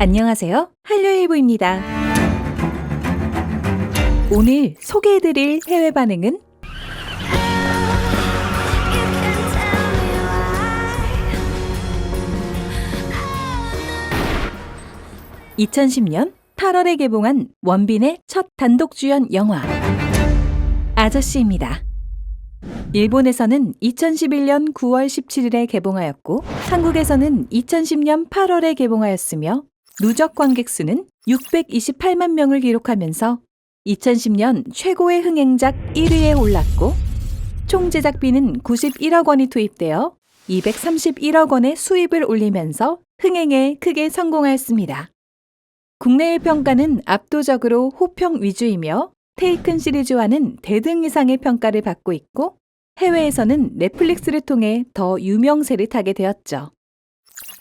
안녕하세요. 한류일보입니다. 오늘 소개해드릴 해외 반응은 2010년 8월에 개봉한 원빈의 첫 단독 주연 영화 아저씨입니다. 일본에서는 2011년 9월 17일에 개봉하였고 한국에서는 2010년 8월에 개봉하였으며 누적 관객 수는 628만 명을 기록하면서 2010년 최고의 흥행작 1위에 올랐고 총 제작비는 91억 원이 투입되어 231억 원의 수입을 올리면서 흥행에 크게 성공하였습니다. 국내의 평가는 압도적으로 호평 위주이며 테이큰 시리즈와는 대등 이상의 평가를 받고 있고 해외에서는 넷플릭스를 통해 더 유명세를 타게 되었죠.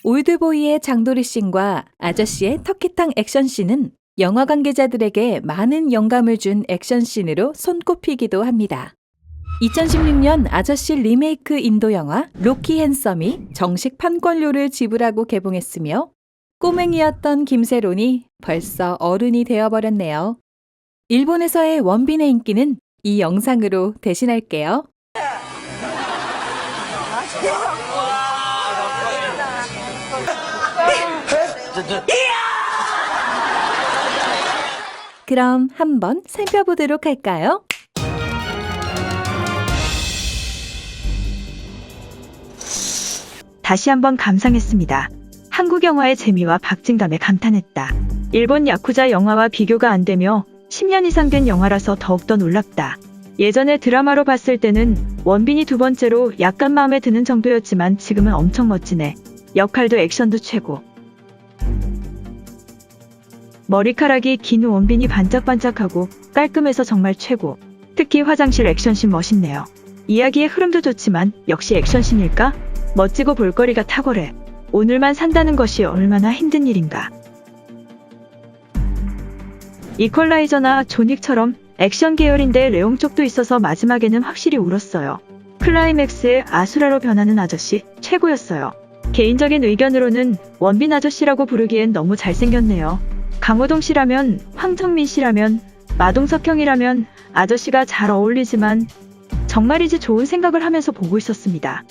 올드보이의 장도리 씬과 아저씨의 터키탕 액션씬은 영화 관계자들에게 많은 영감을 준 액션씬으로 손꼽히기도 합니다. 2016년 아저씨 리메이크 인도 영화 로키 핸섬이 정식 판권료를 지불하고 개봉했으며 꼬맹이였던 김세론이 벌써 어른이 되어버렸네요. 일본에서의 원빈의 인기는 이 영상으로 대신할게요. 그럼 한번 살펴보도록 할까요? 다시 한번 감상했습니다. 한국 영화의 재미와 박진감에 감탄했다. 일본 야쿠자 영화와 비교가 안 되며 10년 이상 된 영화라서 더욱더 놀랍다. 예전에 드라마로 봤을 때는 원빈이 두 번째로 약간 마음에 드는 정도였지만 지금은 엄청 멋지네. 역할도 액션도 최고. 머리카락이 긴 원빈이 반짝반짝하고 깔끔해서 정말 최고. 특히 화장실 액션씬 멋있네요. 이야기의 흐름도 좋지만 역시 액션씬일까? 멋지고 볼거리가 탁월해. 오늘만 산다는 것이 얼마나 힘든 일인가. 이퀄라이저나 존윅처럼 액션 계열인데 레옹 쪽도 있어서 마지막에는 확실히 울었어요. 클라이맥스의 아수라로 변하는 아저씨 최고였어요. 개인적인 의견으로는 원빈 아저씨라고 부르기엔 너무 잘생겼네요. 강호동 씨라면, 황정민 씨라면, 마동석 형이라면 아저씨가 잘 어울리지만 정말이지 좋은 생각을 하면서 보고 있었습니다.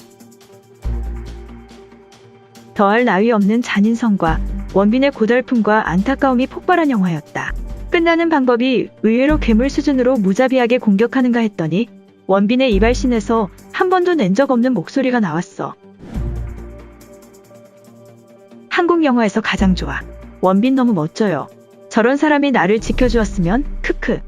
더할 나위 없는 잔인성과 원빈의 고달픔과 안타까움이 폭발한 영화였다. 끝나는 방법이 의외로 괴물 수준으로 무자비하게 공격하는가 했더니 원빈의 이발신에서 한 번도 낸 적 없는 목소리가 나왔어. 한국 영화에서 가장 좋아. 원빈 너무 멋져요. 저런 사람이 나를 지켜주었으면 크크.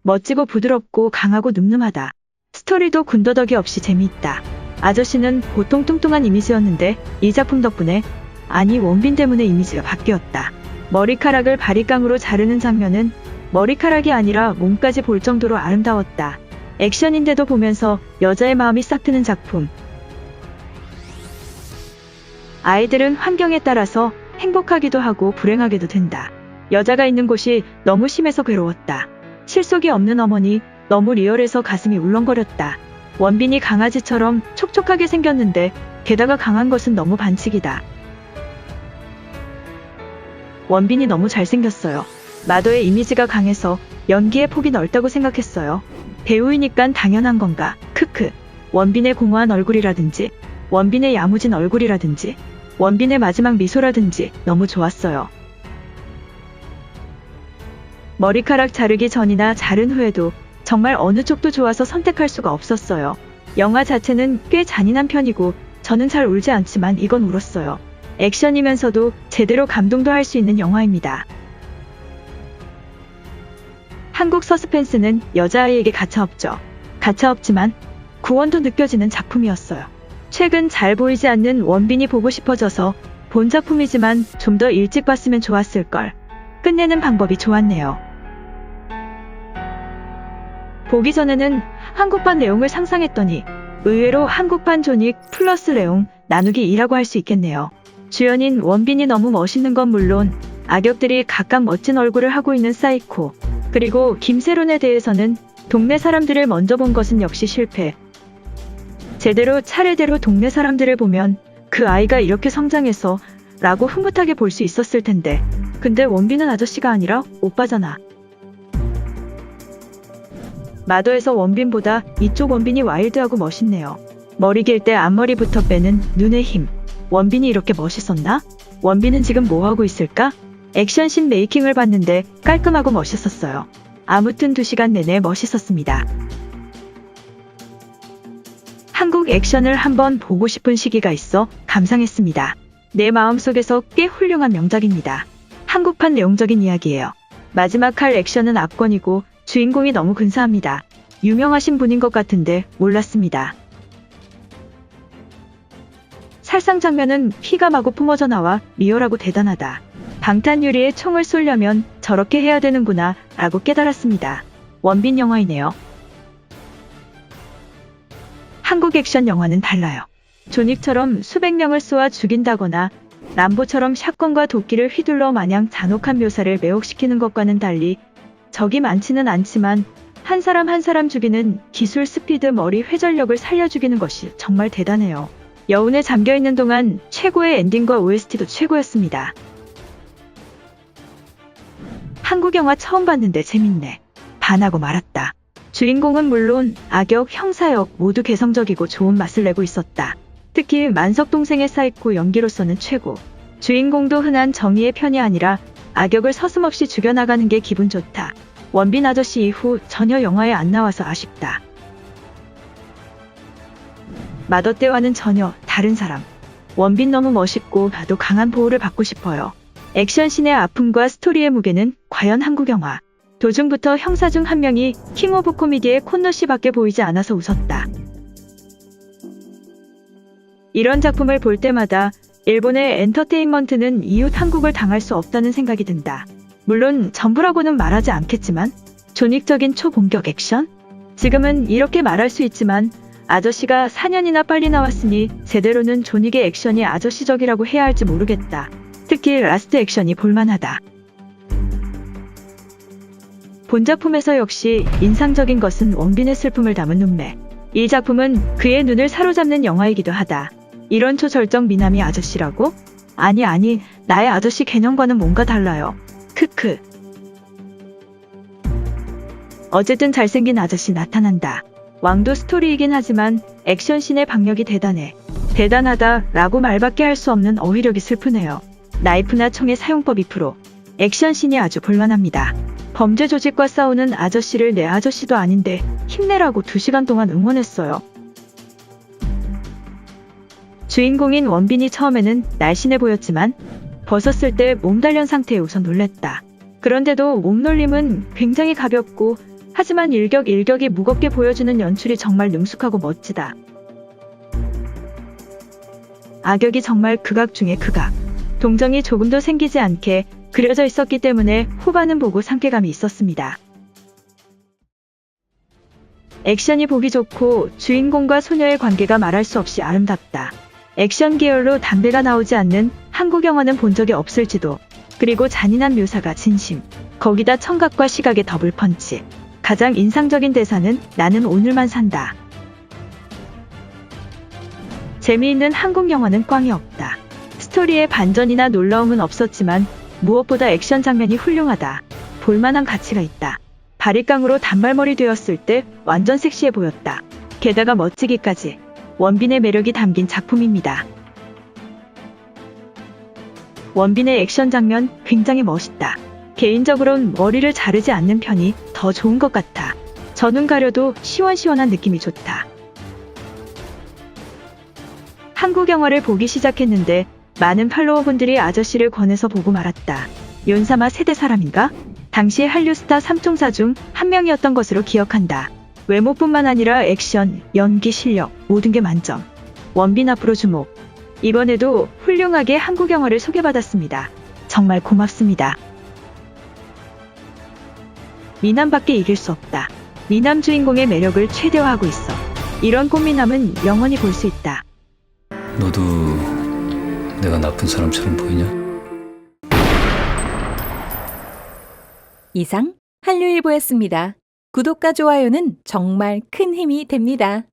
멋지고 부드럽고 강하고 늠름하다. 스토리도 군더더기 없이 재미있다. 아저씨는 보통 뚱뚱한 이미지였는데 이 작품 덕분에, 아니 원빈 때문에 이미지가 바뀌었다. 머리카락을 바리깡으로 자르는 장면은 머리카락이 아니라 몸까지 볼 정도로 아름다웠다. 액션인데도 보면서 여자의 마음이 싹 트는 작품. 아이들은 환경에 따라서 행복하기도 하고 불행하게도 된다. 여자가 있는 곳이 너무 심해서 괴로웠다. 실속이 없는 어머니, 너무 리얼해서 가슴이 울렁거렸다. 원빈이 강아지처럼 촉촉하게 생겼는데 게다가 강한 것은 너무 반칙이다. 원빈이 너무 잘생겼어요. 마더의 이미지가 강해서 연기의 폭이 넓다고 생각했어요. 배우이니깐 당연한 건가? 크크. 원빈의 공허한 얼굴이라든지, 원빈의 야무진 얼굴이라든지, 원빈의 마지막 미소라든지 너무 좋았어요. 머리카락 자르기 전이나 자른 후에도 정말 어느 쪽도 좋아서 선택할 수가 없었어요. 영화 자체는 꽤 잔인한 편이고 저는 잘 울지 않지만 이건 울었어요. 액션이면서도 제대로 감동도 할 수 있는 영화입니다. 한국 서스펜스는 여자아이에게 가차없죠. 가차없지만 구원도 느껴지는 작품이었어요. 최근 잘 보이지 않는 원빈이 보고 싶어져서 본 작품이지만 좀 더 일찍 봤으면 좋았을걸. 끝내는 방법이 좋았네요. 보기 전에는 한국판 레옹을 상상했더니 의외로 한국판 존윅 플러스 레옹 나누기 2라고 할 수 있겠네요. 주연인 원빈이 너무 멋있는 건 물론 악역들이 각각 멋진 얼굴을 하고 있는 사이코, 그리고 김세론에 대해서는 동네 사람들을 먼저 본 것은 역시 실패. 제대로 차례대로 동네 사람들을 보면 그 아이가 이렇게 성장해서 라고 흐뭇하게 볼 수 있었을 텐데. 근데 원빈은 아저씨가 아니라 오빠잖아. 마더에서 원빈보다 이쪽 원빈이 와일드하고 멋있네요. 머리 길 때 앞머리부터 빼는 눈의 힘. 원빈이 이렇게 멋있었나? 원빈은 지금 뭐하고 있을까? 액션씬 메이킹을 봤는데 깔끔하고 멋있었어요. 아무튼 2시간 내내 멋있었습니다. 한국 액션을 한번 보고 싶은 시기가 있어 감상했습니다. 내 마음속에서 꽤 훌륭한 명작입니다. 한국판 내용적인 이야기예요. 마지막 할 액션은 압권이고 주인공이 너무 근사합니다. 유명하신 분인 것 같은데 몰랐습니다. 살상 장면은 피가 마구 뿜어져 나와 리얼하고 대단하다. 방탄유리에 총을 쏘려면 저렇게 해야 되는구나 라고 깨달았습니다. 원빈 영화이네요. 한국 액션 영화는 달라요. 존윅처럼 수백 명을 쏘아 죽인다거나 람보처럼 샷건과 도끼를 휘둘러 마냥 잔혹한 묘사를 매혹시키는 것과는 달리 적이 많지는 않지만 한 사람 한 사람 죽이는 기술, 스피드, 머리 회전력을 살려 죽이는 것이 정말 대단해요. 여운에 잠겨있는 동안 최고의 엔딩과 OST도 최고였습니다. 한국 영화 처음 봤는데 재밌네. 반하고 말았다. 주인공은 물론 악역, 형사역 모두 개성적이고 좋은 맛을 내고 있었다. 특히 만석 동생의 사이코 연기로서는 최고. 주인공도 흔한 정의의 편이 아니라 악역을 서슴없이 죽여나가는 게 기분 좋다. 원빈 아저씨 이후 전혀 영화에 안 나와서 아쉽다. 마더 때와는 전혀 다른 사람. 원빈 너무 멋있고 나도 강한 보호를 받고 싶어요. 액션씬의 아픔과 스토리의 무게는 과연 한국 영화. 도중부터 형사 중 한 명이 킹 오브 코미디의 콘노 씨밖에 보이지 않아서 웃었다. 이런 작품을 볼 때마다 일본의 엔터테인먼트는 이웃 한국을 당할 수 없다는 생각이 든다. 물론 전부라고는 말하지 않겠지만 존윅적인 초본격 액션? 지금은 이렇게 말할 수 있지만 아저씨가 4년이나 빨리 나왔으니 제대로는 존윅의 액션이 아저씨적이라고 해야 할지 모르겠다. 특히 라스트 액션이 볼만하다. 본작품에서 역시 인상적인 것은 원빈의 슬픔을 담은 눈매. 이 작품은 그의 눈을 사로잡는 영화이기도 하다. 이런 초절정 미남이 아저씨라고? 아니, 나의 아저씨 개념과는 뭔가 달라요. 크크. 어쨌든 잘생긴 아저씨 나타난다. 왕도 스토리이긴 하지만 액션씬의 박력이 대단해. 대단하다 라고 말밖에 할 수 없는 어휘력이 슬프네요. 나이프나 총의 사용법이 프로. 액션씬이 아주 볼만합니다. 범죄 조직과 싸우는 아저씨를 내 아저씨도 아닌데 힘내라고 2시간 동안 응원했어요. 주인공인 원빈이 처음에는 날씬해 보였지만 벗었을 때 몸단련 상태에 우선 놀랬다. 그런데도 몸놀림은 굉장히 가볍고 하지만 일격이 무겁게 보여주는 연출이 정말 능숙하고 멋지다. 악역이 정말 극악 중의 극악. 동정이 조금도 생기지 않게 그려져 있었기 때문에 후반은 보고 상쾌감이 있었습니다. 액션이 보기 좋고 주인공과 소녀의 관계가 말할 수 없이 아름답다. 액션 계열로 담배가 나오지 않는 한국 영화는 본 적이 없을지도. 그리고 잔인한 묘사가 진심. 거기다 청각과 시각의 더블 펀치. 가장 인상적인 대사는 나는 오늘만 산다. 재미있는 한국 영화는 꽝이 없다. 스토리에 반전이나 놀라움은 없었지만 무엇보다 액션 장면이 훌륭하다. 볼만한 가치가 있다. 바리깡으로 단발머리 되었을 때 완전 섹시해 보였다. 게다가 멋지기까지. 원빈의 매력이 담긴 작품입니다. 원빈의 액션 장면 굉장히 멋있다. 개인적으론 머리를 자르지 않는 편이 더 좋은 것 같아. 저 눈 가려도 시원시원한 느낌이 좋다. 한국 영화를 보기 시작했는데 많은 팔로워분들이 아저씨를 권해서 보고 말았다. 윤사마 세대 사람인가? 당시 한류 스타 3총사 중 한 명이었던 것으로 기억한다. 외모뿐만 아니라 액션, 연기 실력 모든 게 만점. 원빈 앞으로 주목. 이번에도 훌륭하게 한국 영화를 소개받았습니다. 정말 고맙습니다. 미남밖에 이길 수 없다. 미남 주인공의 매력을 최대화하고 있어. 이런 꽃미남은 영원히 볼 수 있다. 너도 내가 나쁜 사람처럼 보이냐? 이상 한류일보였습니다. 구독과 좋아요는 정말 큰 힘이 됩니다.